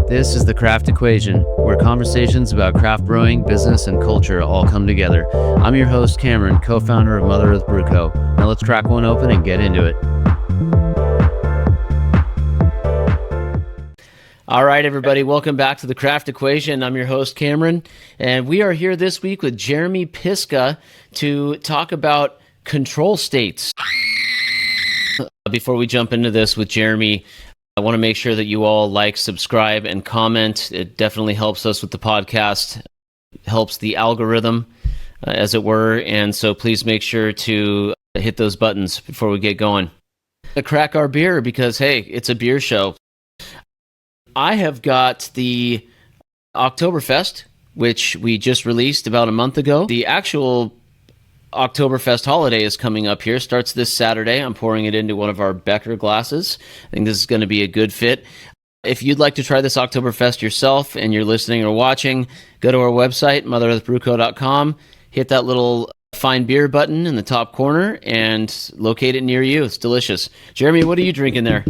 This is the Craft Equation, where conversations about craft brewing, business, and culture all come together. I'm your host, Cameron, co-founder of Mother Earth Brew Co. Now let's crack one open and get into it. All right, everybody, welcome back to the Craft Equation. I'm your host, Cameron, and we are here this week with Jeremy Pisca to talk about control states. Before we jump into this with Jeremy, I want to make sure that you all like, subscribe, and comment. It definitely helps us with the podcast, helps the algorithm, as it were, and so please make sure to hit those buttons before we get going. Crack our beer because, hey, it's a beer show. I have got the Oktoberfest, which we just released about a month ago. The actual Oktoberfest holiday is coming up here. Starts this Saturday. I'm pouring it into one of our Becker glasses. I think this is going to be a good fit. If you'd like to try this Oktoberfest yourself and you're listening or watching, go to our website, motherearthbrewco.com, hit that little find beer button in the top corner and locate it near you. It's delicious. Jeremy, what are you drinking there?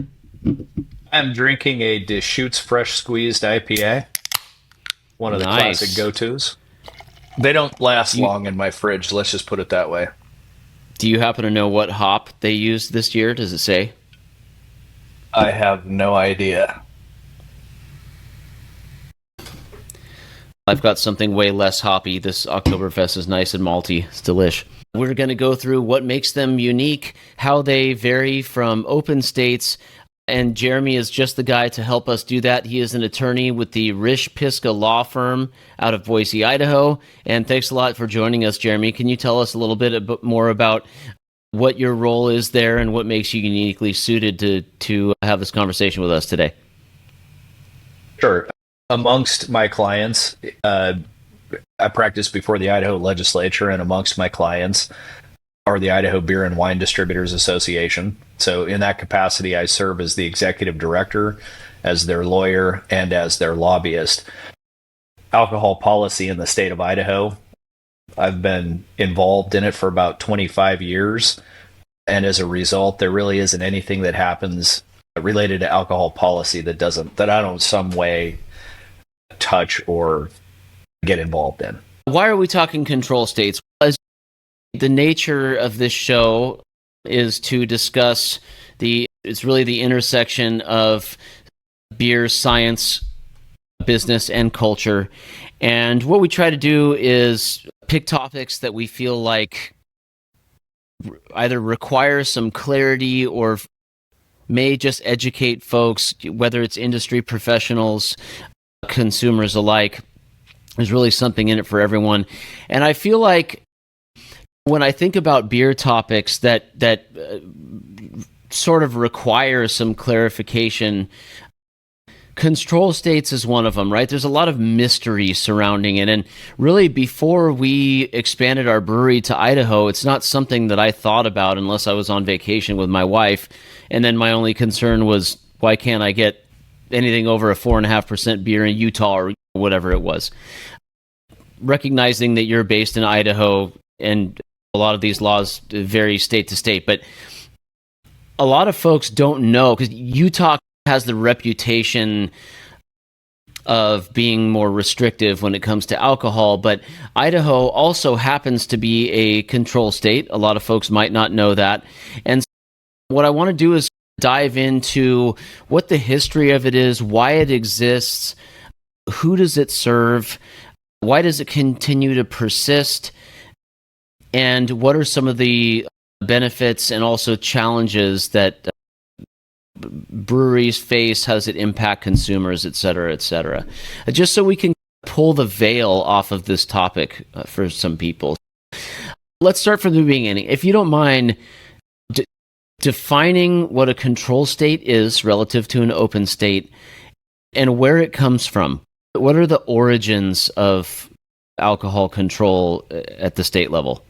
I'm drinking a Deschutes Fresh Squeezed IPA, one of the classic go-tos. They don't last long in my fridge, let's just put it that way. Do you happen to know what hop they used this year? Does it say? I have no idea. I've got something way less hoppy. This Oktoberfest is nice and malty. It's delish. We're going to go through what makes them unique, how they vary from open states, and Jeremy is just the guy to help us do that. He is an attorney with the Risch Pisca Law Firm out of Boise, Idaho. And thanks a lot for joining us, Jeremy. Can you tell us a little bit more about what your role is there and what makes you uniquely suited to have this conversation with us today? Sure. Amongst my clients, I practice before the Idaho legislature, and amongst my clients are the Idaho Beer and Wine Distributors Association. So in that capacity, I serve as the executive director, as their lawyer, and as their lobbyist. Alcohol policy in the state of Idaho, I've been involved in it for about 25 years. And as a result, there really isn't anything that happens related to alcohol policy that I don't in some way touch or get involved in. Why are we talking control states? The nature of this show is to discuss it's really the intersection of beer, science, business, and culture. And what we try to do is pick topics that we feel like either require some clarity or may just educate folks, whether it's industry professionals, consumers alike. There's really something in it for everyone. And I feel like when I think about beer topics that sort of require some clarification, control states is one of them, right? There's a lot of mystery surrounding it. And really, before we expanded our brewery to Idaho, it's not something that I thought about unless I was on vacation with my wife. And then my only concern was, why can't I get anything over a 4.5% beer in Utah or whatever it was? Recognizing that you're based in Idaho and a lot of these laws vary state to state, but a lot of folks don't know because Utah has the reputation of being more restrictive when it comes to alcohol, but Idaho also happens to be a control state. A lot of folks might not know that. And what I want to do is dive into what the history of it is, why it exists, who does it serve, why does it continue to persist, and what are some of the benefits and also challenges that breweries face? How does it impact consumers, et cetera, et cetera? Just so we can pull the veil off of this topic for some people. Let's start from the beginning. If you don't mind defining what a control state is relative to an open state and where it comes from. What are the origins of alcohol control at the state level?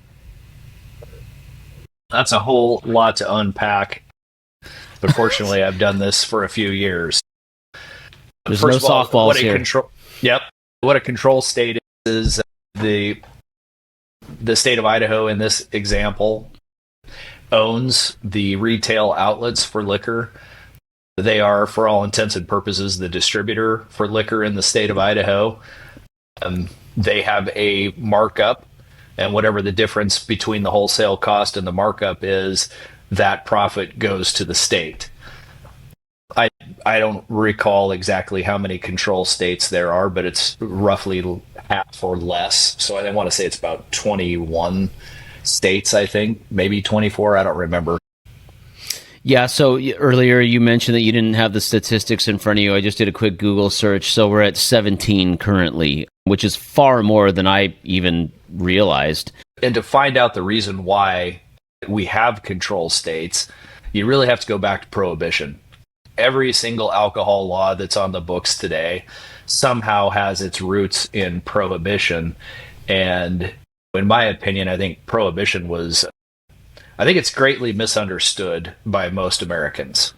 That's a whole lot to unpack. But fortunately, I've done this for a few years. There's no softballs here. What a control state is the state of Idaho in this example owns the retail outlets for liquor They are, for all intents and purposes, the distributor for liquor in the state of Idaho. They have a markup, and whatever the difference between the wholesale cost and the markup is, that profit goes to the state. I don't recall exactly how many control states there are, but it's roughly half or less. So I want to say it's about 21 states, I think, maybe 24. I don't remember. Yeah, so earlier you mentioned that you didn't have the statistics in front of you. I just did a quick Google search. So we're at 17 currently, which is far more than I even realized. And to find out the reason why we have control states, you really have to go back to Prohibition. Every single alcohol law that's on the books today somehow has its roots in Prohibition. And in my opinion, I think it's greatly misunderstood by most Americans.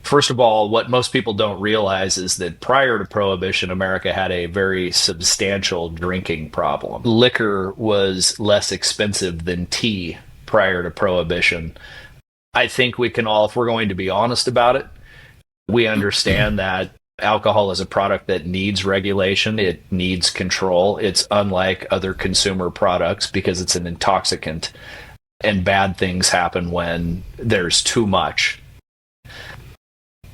First of all, what most people don't realize is that prior to Prohibition, America had a very substantial drinking problem. Liquor was less expensive than tea prior to Prohibition. I think we can all, if we're going to be honest about it, we understand that alcohol is a product that needs regulation. It needs control. It's unlike other consumer products because it's an intoxicant, and bad things happen when there's too much.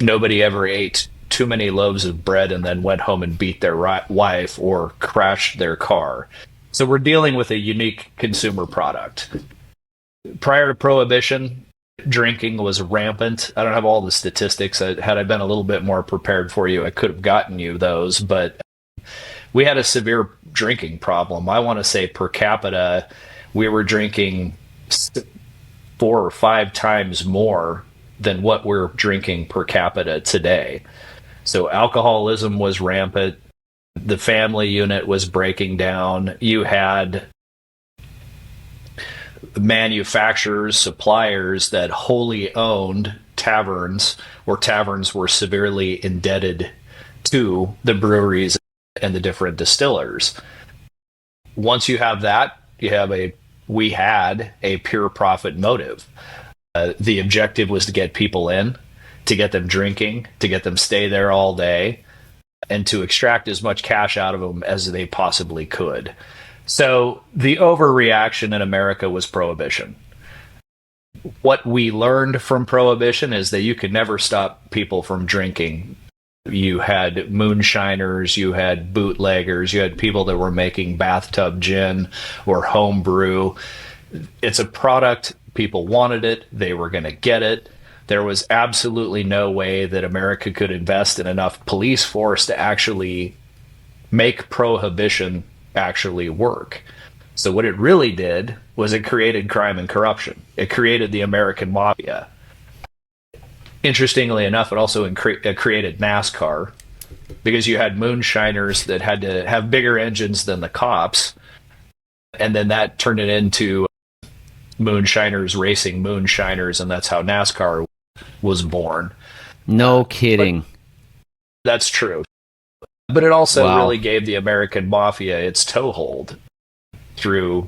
Nobody ever ate too many loaves of bread and then went home and beat their wife or crashed their car. So we're dealing with a unique consumer product. Prior to Prohibition, drinking was rampant. I don't have all the statistics. Had I been a little bit more prepared for you, I could have gotten you those, but we had a severe drinking problem. I want to say per capita, we were drinking 4 or 5 times more than what we're drinking per capita today. So alcoholism was rampant. The family unit was breaking down. You had manufacturers, suppliers that wholly owned taverns, or taverns were severely indebted to the breweries and the different distillers. Once you have that, we had a pure profit motive. The objective was to get people in, to get them drinking, to get them stay there all day, and to extract as much cash out of them as they possibly could. So the overreaction in America was Prohibition. What we learned from Prohibition is that you could never stop people from drinking. You had moonshiners, you had bootleggers, you had people that were making bathtub gin or home brew. It's a product, people wanted it, they were going to get it. There was absolutely no way that America could invest in enough police force to actually make Prohibition actually work. So what it really did was it created crime and corruption. It created the American mafia. Interestingly enough, it also created NASCAR, because you had moonshiners that had to have bigger engines than the cops, and then that turned it into moonshiners racing moonshiners, and that's how NASCAR was born. No kidding. That's true. But it also really gave the American mafia its toehold through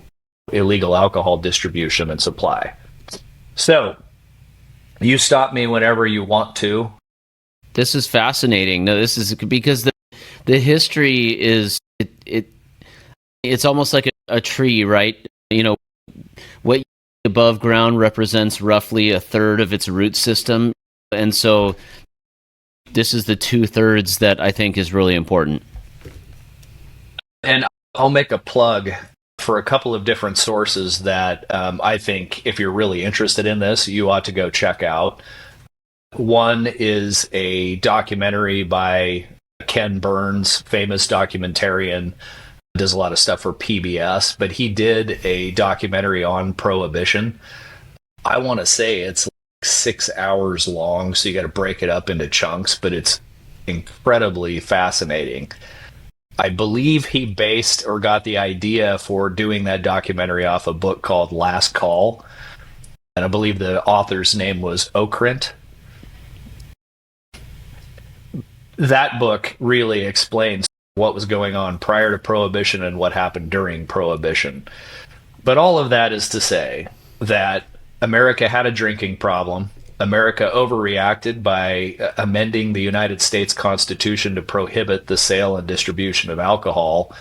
illegal alcohol distribution and supply. So, you stop me whenever you want to. This is fascinating. No, this is because the history is it's almost like a tree, right? You know, what above ground represents roughly a third of its root system, and so this is the 2/3 that I think is really important. And I'll make a plug for a couple of different sources that I think, if you're really interested in this, you ought to go check out. One is a documentary by Ken Burns, famous documentarian, does a lot of stuff for PBS, but he did a documentary on Prohibition. I want to say it's 6 hours long, so you got to break it up into chunks, but it's incredibly fascinating. I believe he based or got the idea for doing that documentary off a book called Last Call, and I believe the author's name was Okrent. That book really explains what was going on prior to Prohibition and what happened during Prohibition. But all of that is to say that America had a drinking problem. America overreacted by amending the United States Constitution to prohibit the sale and distribution of alcohol.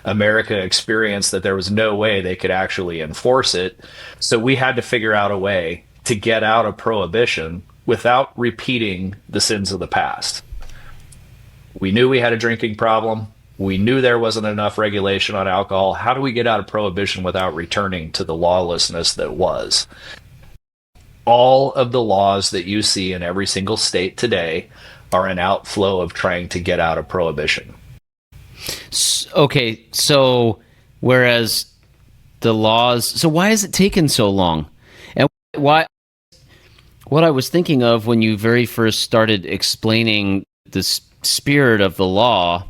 America experienced that there was no way they could actually enforce it. So we had to figure out a way to get out of prohibition without repeating the sins of the past. We knew we had a drinking problem. We knew there wasn't enough regulation on alcohol. How do we get out of prohibition without returning to the lawlessness that was? All of the laws that you see in every single state today are an outflow of trying to get out of prohibition. Okay, so whereas the laws, so why has it taken so long? And why, what I was thinking of when you very first started explaining the spirit of the law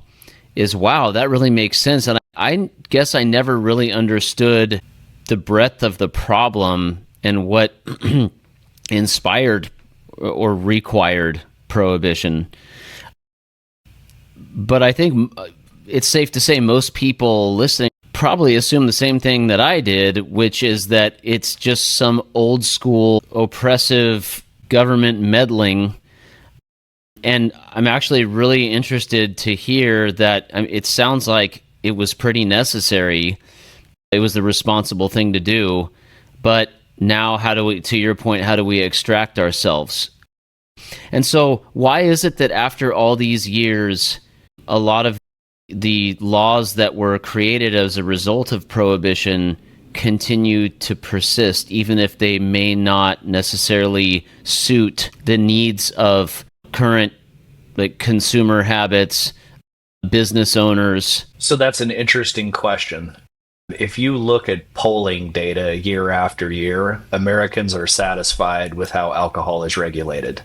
is, wow, that really makes sense. And I guess I never really understood the breadth of the problem and what inspired or required prohibition. But I think it's safe to say most people listening probably assume the same thing that I did, which is that it's just some old school oppressive government meddling. And I'm actually really interested to hear that it sounds like it was pretty necessary. It was the responsible thing to do. But now how do we, to your point, how do we extract ourselves? And so why is it that after all these years, a lot of the laws that were created as a result of prohibition continue to persist, even if they may not necessarily suit the needs of current consumer habits, business owners? So that's an interesting question. If you look at polling data year after year, Americans are satisfied with how alcohol is regulated.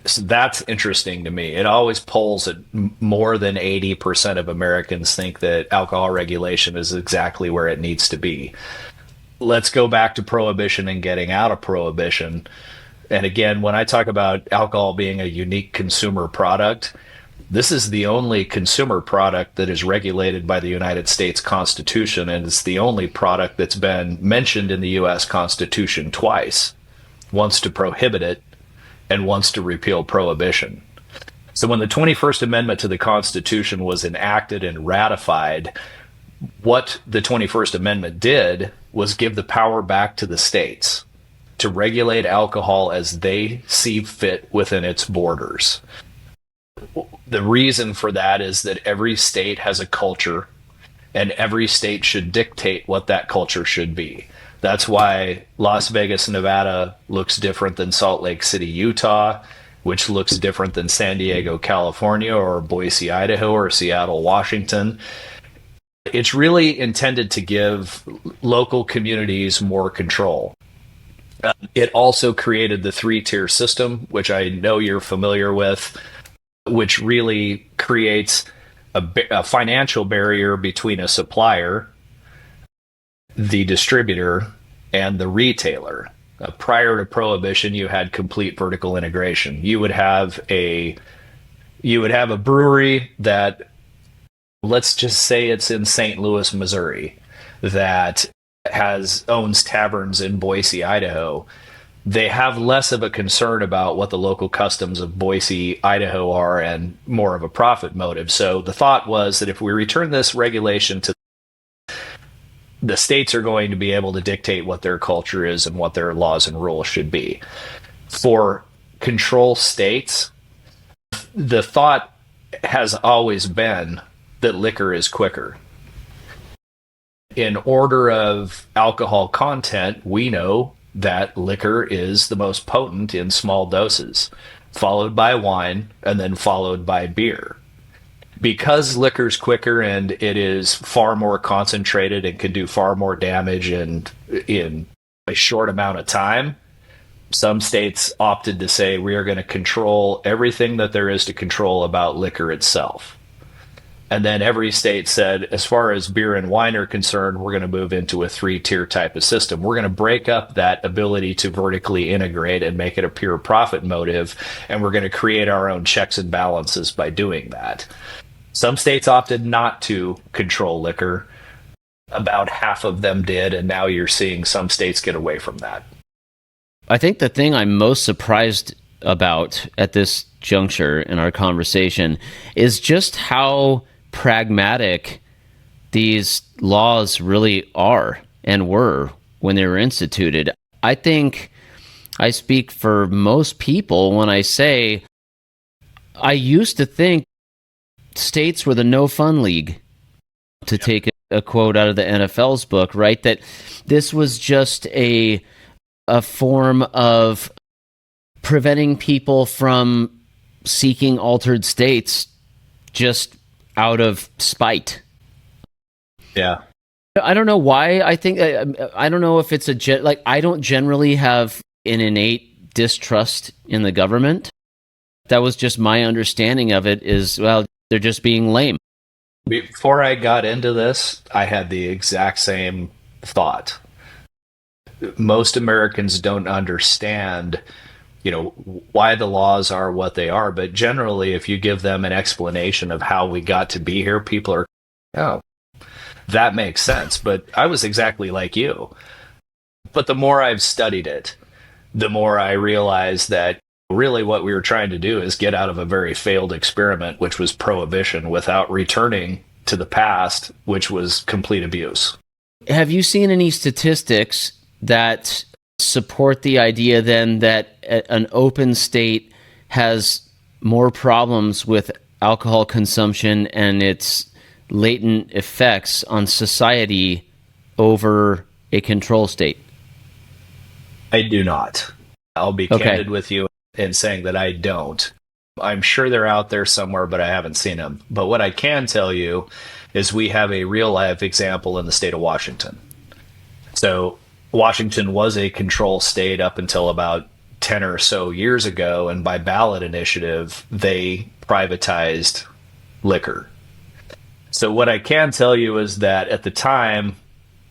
So that's interesting to me. It always polls at more than 80% of Americans think that alcohol regulation is exactly where it needs to be. Let's go back to prohibition and getting out of prohibition. And again, when I talk about alcohol being a unique consumer product, this is the only consumer product that is regulated by the United States Constitution, and it's the only product that's been mentioned in the U.S. Constitution twice, once to prohibit it and once to repeal prohibition. So when the 21st Amendment to the Constitution was enacted and ratified, what the 21st Amendment did was give the power back to the states to regulate alcohol as they see fit within its borders. The reason for that is that every state has a culture, and every state should dictate what that culture should be. That's why Las Vegas, Nevada looks different than Salt Lake City, Utah, which looks different than San Diego, California, or Boise, Idaho, or Seattle, Washington. It's really intended to give local communities more control. It also created the three-tier system, which I know you're familiar with, which really creates a financial barrier between a supplier, the distributor, and the retailer. Prior to prohibition, you had complete vertical integration. You would have a brewery that, let's just say it's in St. Louis, Missouri, that owns taverns in Boise, Idaho. They have less of a concern about what the local customs of Boise, Idaho are, and more of a profit motive. So the thought was that if we return this regulation to the states, are going to be able to dictate what their culture is and what their laws and rules should be. For control states, the thought has always been that liquor is quicker. In order of alcohol content, we know that liquor is the most potent in small doses, followed by wine, and then followed by beer. Because liquor's quicker and it is far more concentrated and can do far more damage in a short amount of time, some states opted to say we are going to control everything that there is to control about liquor itself. And then every state said, as far as beer and wine are concerned, we're going to move into a three-tier type of system. We're going to break up that ability to vertically integrate and make it a pure profit motive, and we're going to create our own checks and balances by doing that. Some states opted not to control liquor. About half of them did, and now you're seeing some states get away from that. I think the thing I'm most surprised about at this juncture in our conversation is just how pragmatic these laws really are and were when they were instituted. I think I speak for most people when I say I used to think states were the no fun league, to take a quote out of the NFL's book, right? That this was just a form of preventing people from seeking altered states just out of spite. Yeah. I don't know why. I think I don't know if it's like I don't generally have an innate distrust in the government. That was just my understanding of it is, well, they're just being lame. Before I got into this, I had the exact same thought. Most Americans don't understand, why the laws are what they are. But generally, if you give them an explanation of how we got to be here, people are, oh, that makes sense. But I was exactly like you. But the more I've studied it, the more I realized that really what we were trying to do is get out of a very failed experiment, which was prohibition, without returning to the past, which was complete abuse. Have you seen any statistics that support the idea then that an open state has more problems with alcohol consumption and its latent effects on society over a control state? I do not. I'll be candid with you in saying that I don't. I'm sure they're out there somewhere, but I haven't seen them. But what I can tell you is we have a real life example in the state of Washington. So Washington was a control state up until about 10 or so years ago, and by ballot initiative, they privatized liquor. So what I can tell you is that at the time,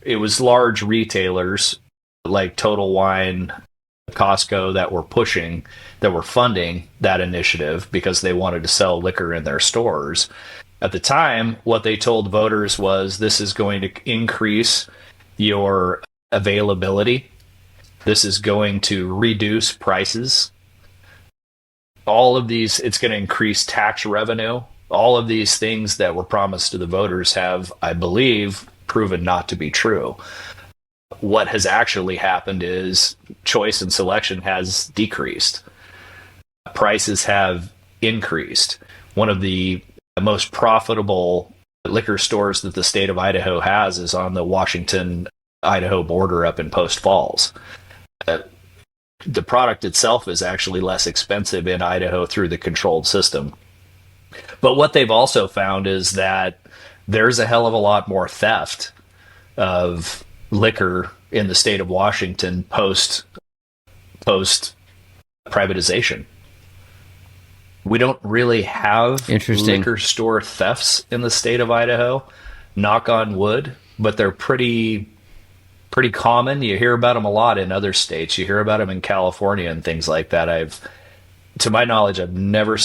it was large retailers like Total Wine, Costco that were funding that initiative because they wanted to sell liquor in their stores. At the time, what they told voters was this is going to increase your availability. This is going to reduce prices. All of these, it's going to increase tax revenue. All of these things that were promised to the voters have, I believe, proven not to be true. What has actually happened is choice and selection has decreased. Prices have increased. One of the most profitable liquor stores that the state of Idaho has is on the Washington-Idaho border up in Post Falls. The product itself is actually less expensive in Idaho through the controlled system. But what they've also found is that there's a hell of a lot more theft of liquor in the state of Washington post privatization. We don't really have liquor store thefts in the state of Idaho, knock on wood, but they're pretty common. You hear about them a lot in other states. You hear about them in California and things like that. To my knowledge, I've never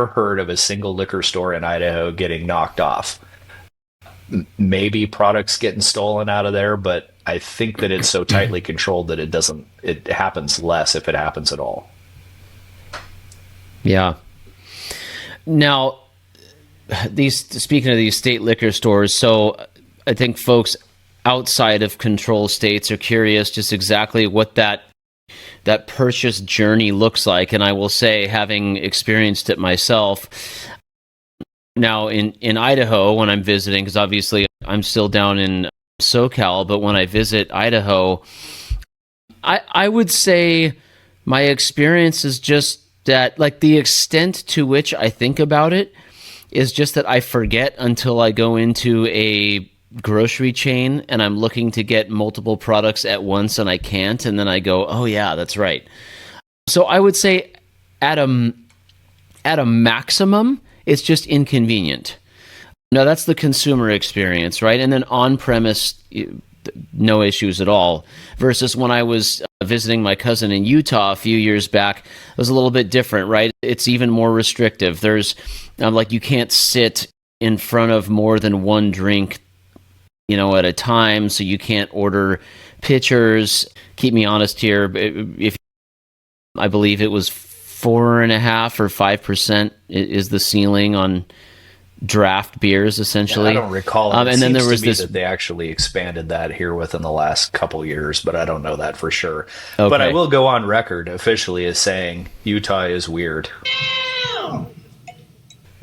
heard of a single liquor store in Idaho getting knocked off. Maybe products getting stolen out of there, but I think that it's so tightly controlled that it happens less if it happens at all. Yeah. Now, speaking of these state liquor stores, so I think folks outside of control states are curious just exactly what that purchase journey looks like. And I will say, having experienced it myself, now in Idaho, when I'm visiting, because obviously I'm still down in SoCal, but when I visit Idaho, I would say my experience is just that, like, the extent to which I think about it is just that I forget until I go into a grocery chain and I'm looking to get multiple products at once and I can't, and then I go, oh yeah, that's right. So I would say at a maximum, it's just inconvenient. Now that's the consumer experience, right? And then on-premise, no issues at all. Versus when I was visiting my cousin in Utah a few years back, it was a little bit different, right? It's even more restrictive. You can't sit in front of more than one drink, at a time, so you can't order pitchers, keep me honest here, if I believe it was 4.5 or 5% is the ceiling on draft beers, essentially. I don't recall. And then there was this that they actually expanded that here within the last couple years, but I don't know that for sure. Okay. But I will go on record officially as saying Utah is weird.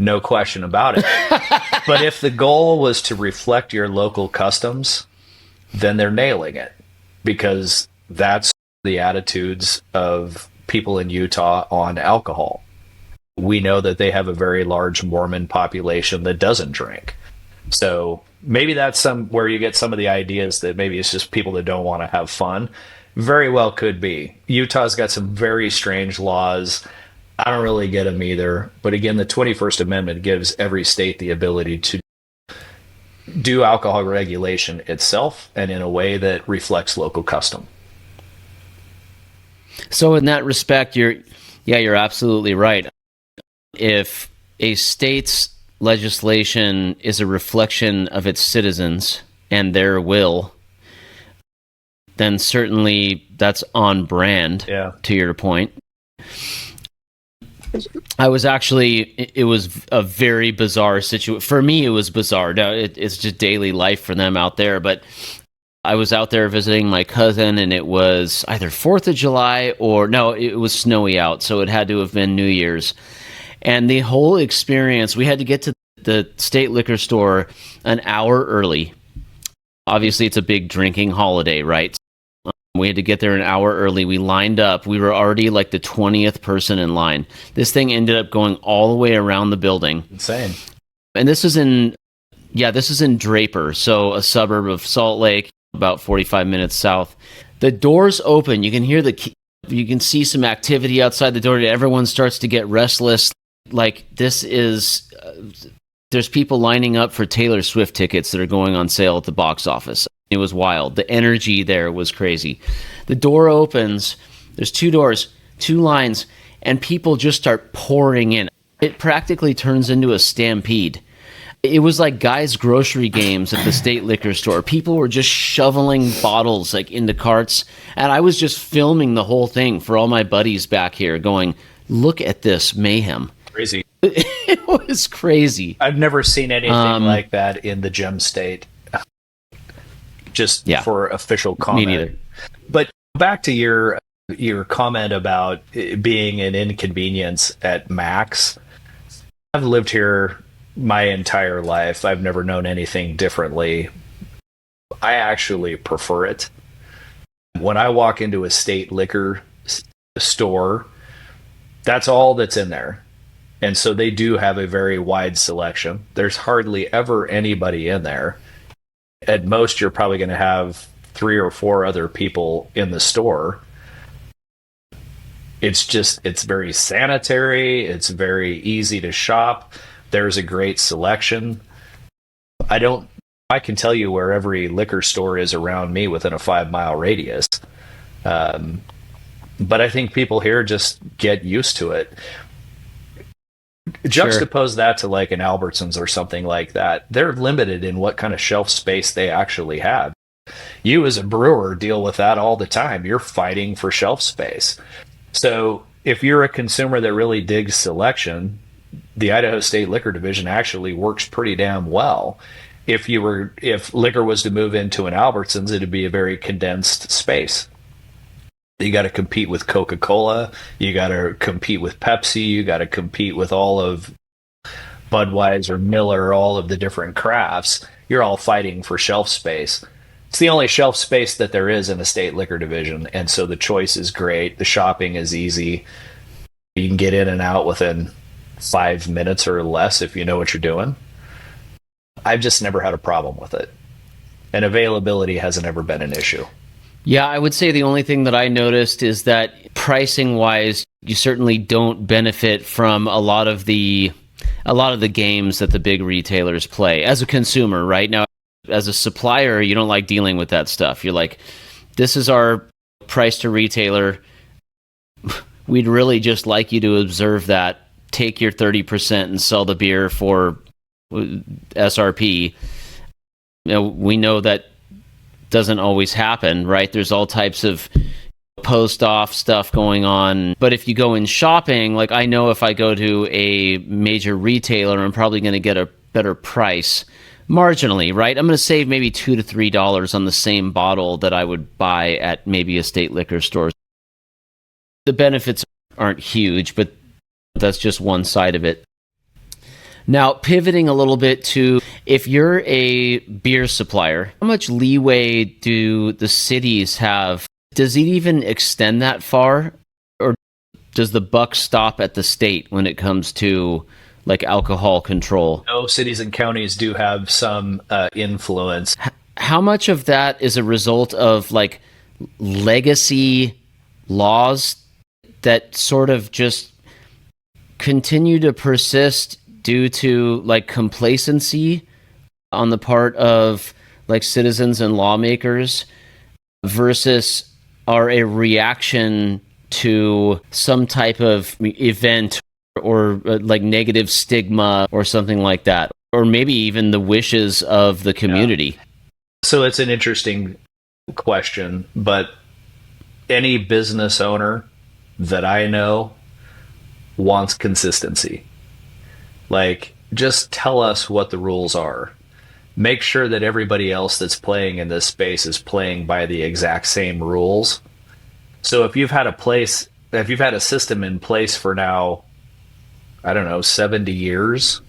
No question about it. But if the goal was to reflect your local customs, then they're nailing it, because that's the attitudes of people in Utah on alcohol. We know that they have a very large Mormon population that doesn't drink. So maybe that's where you get some of the ideas that maybe it's just people that don't want to have fun. Very well could be. Utah's got some very strange laws. I don't really get them either. But again, the 21st Amendment gives every state the ability to do alcohol regulation itself and in a way that reflects local custom. So in that respect, you're absolutely right. If a state's legislation is a reflection of its citizens and their will, then certainly that's on brand, to your point. It was a very bizarre situation. For me, it was bizarre. Now, it's just daily life for them out there. But I was out there visiting my cousin, and it was either 4th of July it was snowy out. So it had to have been New Year's. And the whole experience, we had to get to the state liquor store an hour early. Obviously, it's a big drinking holiday, right? We had to get there an hour early. We lined up. We were already like the 20th person in line. This thing ended up going all the way around the building. Insane. And this is in Draper, so a suburb of Salt Lake, about 45 minutes south. The doors open. You can hear you can see some activity outside the door. Everyone starts to get restless. Like there's people lining up for Taylor Swift tickets that are going on sale at the box office. It was wild. The energy there was crazy. The door opens. There's 2 doors, 2 lines, and people just start pouring in. It practically turns into a stampede. It was like guys' grocery games at the state liquor store. People were just shoveling bottles like into carts, and I was just filming the whole thing for all my buddies back here going, look at this mayhem. Crazy. It was crazy. I've never seen anything like that in the gem state. Just for official comment. Me neither. But back to your comment about it being an inconvenience at max. I've lived here my entire life. I've never known anything differently. I actually prefer it. When I walk into a state liquor store, that's all that's in there. And so they do have a very wide selection. There's hardly ever anybody in there. At most, you're probably going to have 3 or 4 other people in the store. It's very sanitary. It's very easy to shop. There's a great selection. I can tell you where every liquor store is around me within a 5-mile radius. But I think people here just get used to it. Juxtapose that to like an Albertsons or something like that. They're limited in what kind of shelf space they actually have. You as a brewer deal with that all the time. You're fighting for shelf space. So if you're a consumer that really digs selection, the Idaho State Liquor Division actually works pretty damn well. If liquor was to move into an Albertsons, it'd be a very condensed space. You got to compete with Coca-Cola. You got to compete with Pepsi. You got to compete with all of Budweiser, Miller, all of the different crafts. You're all fighting for shelf space. It's the only shelf space that there is in the state liquor division. And so the choice is great. The shopping is easy. You can get in and out within 5 minutes or less if you know what you're doing. I've just never had a problem with it. And availability hasn't ever been an issue. Yeah, I would say the only thing that I noticed is that pricing-wise, you certainly don't benefit from a lot of the games that the big retailers play as a consumer, right? Now, as a supplier, you don't like dealing with that stuff. You're like, this is our price to retailer. We'd really just like you to observe that. Take your 30% and sell the beer for SRP. We know that doesn't always happen, right? There's all types of post-off stuff going on. But if you go in shopping, like I know if I go to a major retailer, I'm probably going to get a better price marginally, right? I'm going to save maybe $2 to $3 on the same bottle that I would buy at maybe a state liquor store. The benefits aren't huge, but that's just one side of it. Now, pivoting a little bit to if you're a beer supplier, how much leeway do the cities have? Does it even extend that far? Or does the buck stop at the state when it comes to like alcohol control? No, cities and counties do have some influence. How much of that is a result of like legacy laws that sort of just continue to persist due to like complacency on the part of like citizens and lawmakers versus are a reaction to some type of event or like negative stigma or something like that, or maybe even the wishes of the community? Yeah. So it's an interesting question, but any business owner that I know wants consistency. Like, just tell us what the rules are. Make sure that everybody else that's playing in this space is playing by the exact same rules. So if you've had a system in place for now, I don't know, 70 years,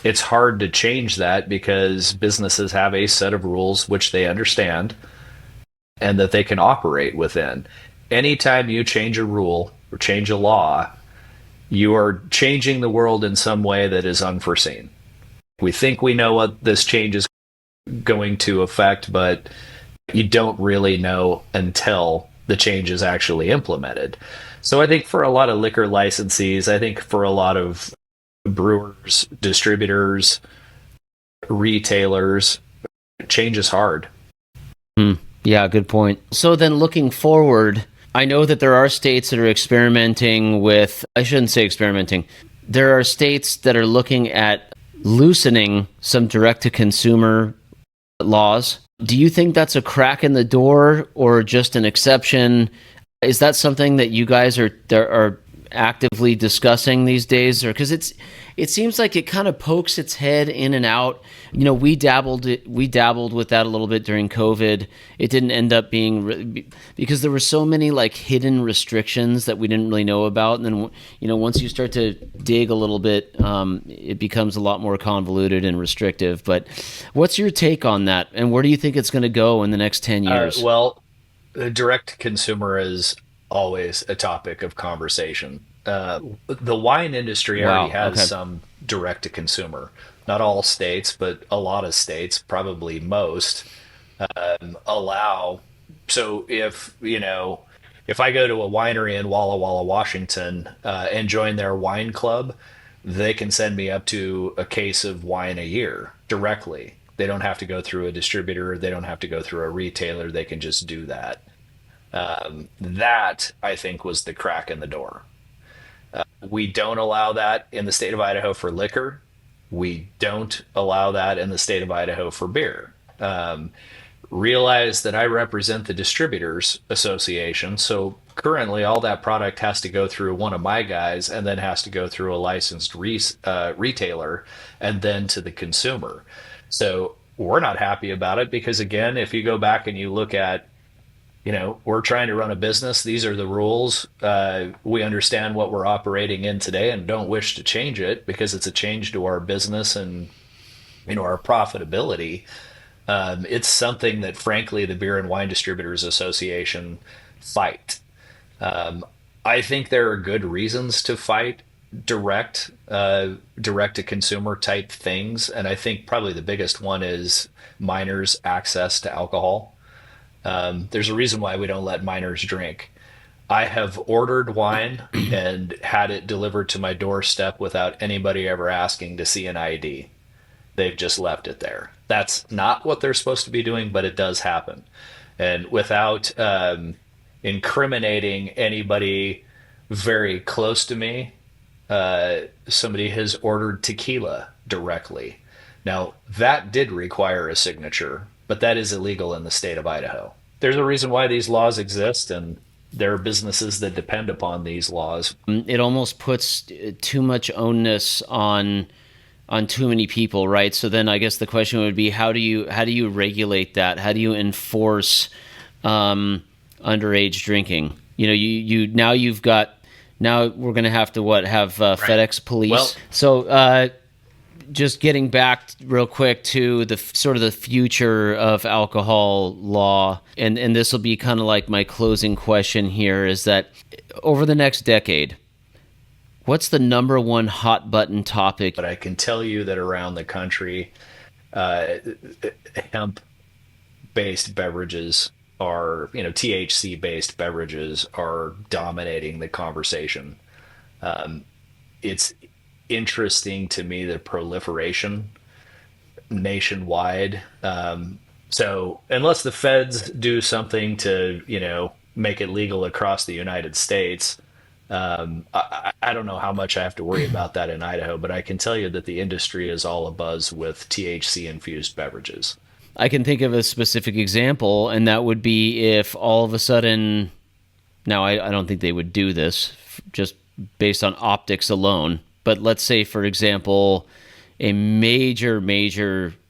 it's hard to change that because businesses have a set of rules which they understand and that they can operate within. Anytime you change a rule or change a law, you are changing the world in some way that is unforeseen. We think we know what this change is going to affect, but you don't really know until the change is actually implemented. So I think for a lot of liquor licensees, I think for a lot of brewers, distributors, retailers, change is hard. Yeah, good point. So then looking forward, I know that there are states that are experimenting with, I shouldn't say experimenting, there are states that are looking at loosening some direct-to-consumer laws. Do you think that's a crack in the door or just an exception? Is that something that you guys are actively discussing these days? Or because it seems like it kind of pokes its head in and out. You know, we dabbled with that a little bit during COVID. It didn't end up being because there were so many like hidden restrictions that we didn't really know about. And then, you know, once you start to dig a little bit, it becomes a lot more convoluted and restrictive. But what's your take on that? And where do you think it's going to go in the next 10 years? Well, direct consumer is always a topic of conversation. The wine industry already has some direct to consumer. Not all states, but a lot of states, probably most, allow. So if I go to a winery in Walla Walla, Washington, and join their wine club, they can send me up to a case of wine a year directly. They don't have to go through a distributor. They don't have to go through a retailer. They can just do that. That, I think, was the crack in the door. We don't allow that in the state of Idaho for liquor. We don't allow that in the state of Idaho for beer. Realize that I represent the Distributors Association, so currently all that product has to go through one of my guys and then has to go through a licensed retailer and then to the consumer. So we're not happy about it because, again, if you go back and you look at, we're trying to run a business. These are the rules. We understand what we're operating in today and don't wish to change it because it's a change to our business and, our profitability. It's something that, frankly, the Beer and Wine Distributors Association fight. I think there are good reasons to fight direct to consumer type things. And I think probably the biggest one is minors' access to alcohol. There's a reason why we don't let minors drink. I have ordered wine and had it delivered to my doorstep without anybody ever asking to see an ID. They've just left it there. That's not what they're supposed to be doing, but it does happen. And without incriminating anybody very close to me, somebody has ordered tequila directly. Now, that did require a signature but that is illegal in the state of Idaho. There's a reason why these laws exist, and there are businesses that depend upon these laws. It almost puts too much onus on too many people, right? So then I guess the question would be, how do you regulate that? How do you enforce underage drinking? Now we're going to have to have FedEx police. Well, so just getting back real quick to the sort of the future of alcohol law, and this will be kind of like my closing question here, is that over the next decade, what's the number one hot button topic? But I can tell you that around the country, hemp-based beverages are, THC-based beverages are dominating the conversation. It's interesting to me, the proliferation nationwide. So unless the feds do something to, make it legal across the United States, I don't know how much I have to worry about that in Idaho, but I can tell you that the industry is all abuzz with THC infused beverages. I can think of a specific example, and that would be if all of a sudden, now I don't think they would do this just based on optics alone, but let's say, for example, a major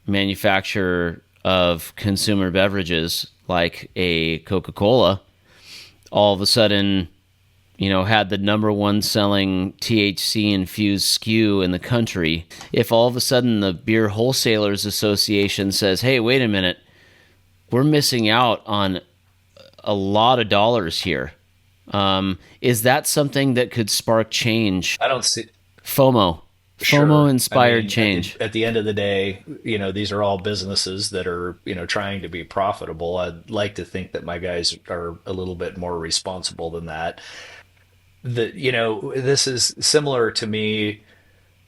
manufacturer of consumer beverages like a Coca-Cola all of a sudden, had the number one selling THC infused SKU in the country. If all of a sudden the Beer Wholesalers Association says, hey, wait a minute, we're missing out on a lot of dollars here. Is that something that could spark change? I don't see FOMO. Sure. FOMO-inspired change. At the end of the day, these are all businesses that are, trying to be profitable. I'd like to think that my guys are a little bit more responsible than that. This is similar to me.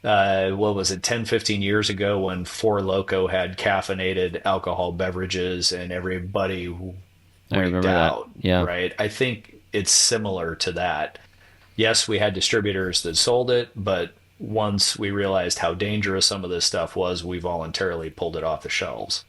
What was it, 10, 15 years ago when Four Loko had caffeinated alcohol beverages and everybody I remember freaked out, that. Yeah. right? I think it's similar to that. Yes, we had distributors that sold it, but once we realized how dangerous some of this stuff was, we voluntarily pulled it off the shelves.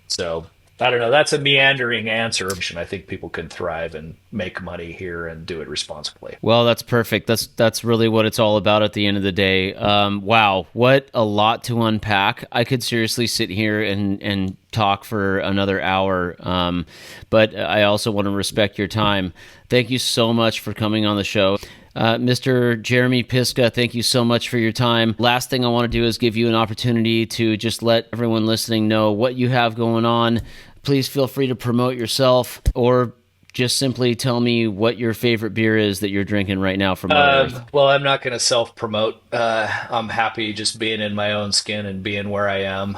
So I don't know. That's a meandering answer. I think people can thrive and make money here and do it responsibly. Well, that's perfect. That's really what it's all about at the end of the day. Wow, what a lot to unpack. I could seriously sit here and talk for another hour, but I also want to respect your time. Thank you so much for coming on the show. Mr. Jeremy Pisca, thank you so much for your time. Last thing I want to do is give you an opportunity to just let everyone listening know what you have going on. Please feel free to promote yourself, or just simply tell me what your favorite beer is that you're drinking right now from Mother Earth. Well, I'm not going to self-promote. I'm happy just being in my own skin and being where I am.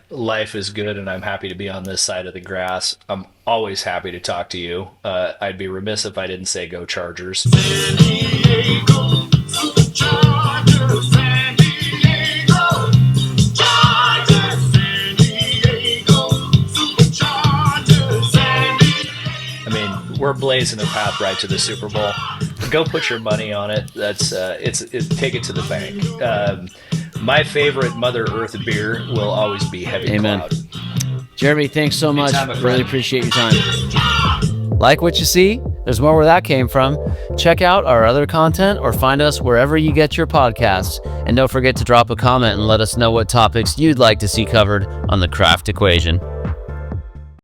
Life is good, and I'm happy to be on this side of the grass. I'm always happy to talk to you. I'd be remiss if I didn't say go Chargers. San Diego, Chargers, San Diego, Chargers, San Diego, Chargers, San Diego. I mean, we're blazing a path right to the Super Bowl. Go put your money on it. That's take it to the bank. My favorite Mother Earth beer will always be Heavy Amen. Cloud. Jeremy, thanks so much. Really appreciate your time. Like what you see? There's more where that came from. Check out our other content or find us wherever you get your podcasts. And don't forget to drop a comment and let us know what topics you'd like to see covered on the Craft Equation.